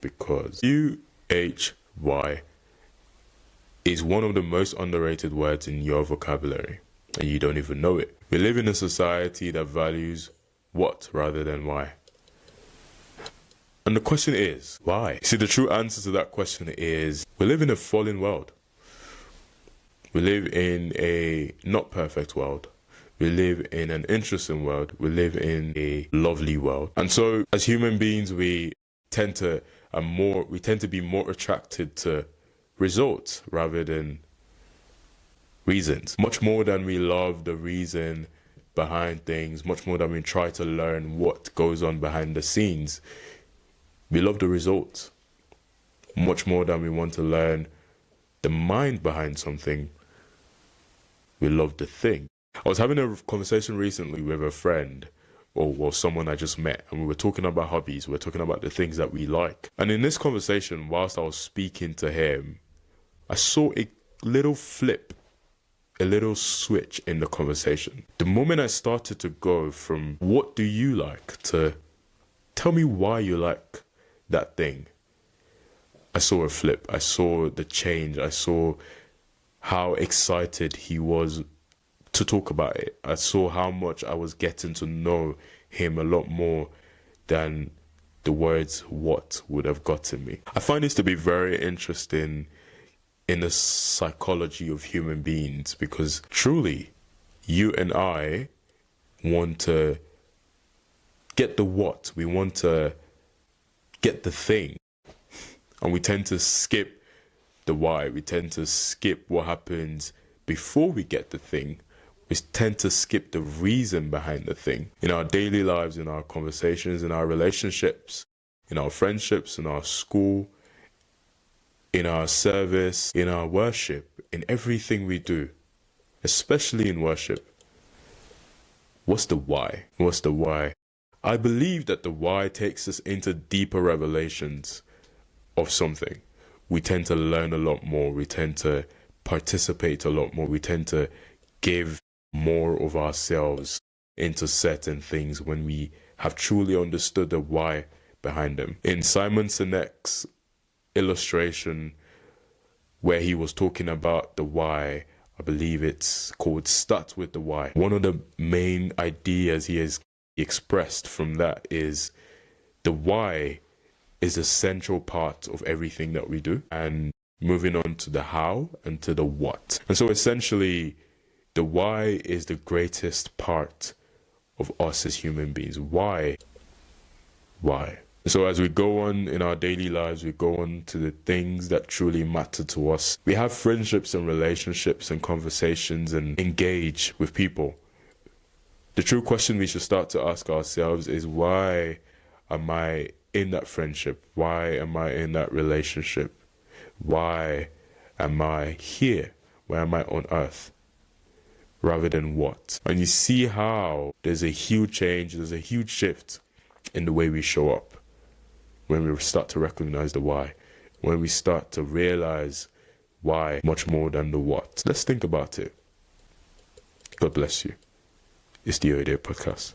because UHY is one of the most underrated words in your vocabulary, and you don't even know it. We live in a society that values what rather than why. And the question is, why? See, the true answer to that question is, we live in a fallen world. We live in a not perfect world. We live in an interesting world. We live in a lovely world. And so as human beings, we tend to be more attracted to results rather than reasons. Much more than we love the reason behind things, much more than we try to learn what goes on behind the scenes. We love the results. Much more than we want to learn the mind behind something. We love the thing. I was having a conversation recently with a friend, or someone I just met, and we were talking about hobbies. We were talking about the things that we like. And in this conversation, whilst I was speaking to him, I saw a little flip, a little switch in the conversation. The moment I started to go from what do you like to tell me why you like that thing, I saw a flip. I saw the change. I saw how excited he was to talk about it. I saw how much I was getting to know him a lot more than the words what would have gotten me. I find this to be very interesting in the psychology of human beings, because truly you and I want to get the what, we want to get the thing, and we tend to skip the why. We tend to skip what happens before we get the thing. We tend to skip the reason behind the thing. In our daily lives, in our conversations, in our relationships, in our friendships, in our school, in our service, in our worship, in everything we do, especially in worship. What's the why? What's the why? I believe that the why takes us into deeper revelations of something. We tend to learn a lot more. We tend to participate a lot more. We tend to give more of ourselves into certain things when we have truly understood the why behind them. In Simon Sinek's illustration, where he was talking about the why, I believe it's called Start with the Why. One of the main ideas he has expressed from that is the why is a central part of everything that we do, and moving on to the how and to the what. And so essentially, the why is the greatest part of us as human beings. Why? Why? So as we go on in our daily lives, we go on to the things that truly matter to us. We have friendships and relationships and conversations and engage with people. The true question we should start to ask ourselves is, why am I in that friendship? Why am I in that relationship? Why am I here? Why am I on earth? Rather than what? And you see how there's a huge change, there's a huge shift in the way we show up when we start to recognize the why, when we start to realize why much more than the what. Let's think about it. God bless you. It's the Oday Podcast.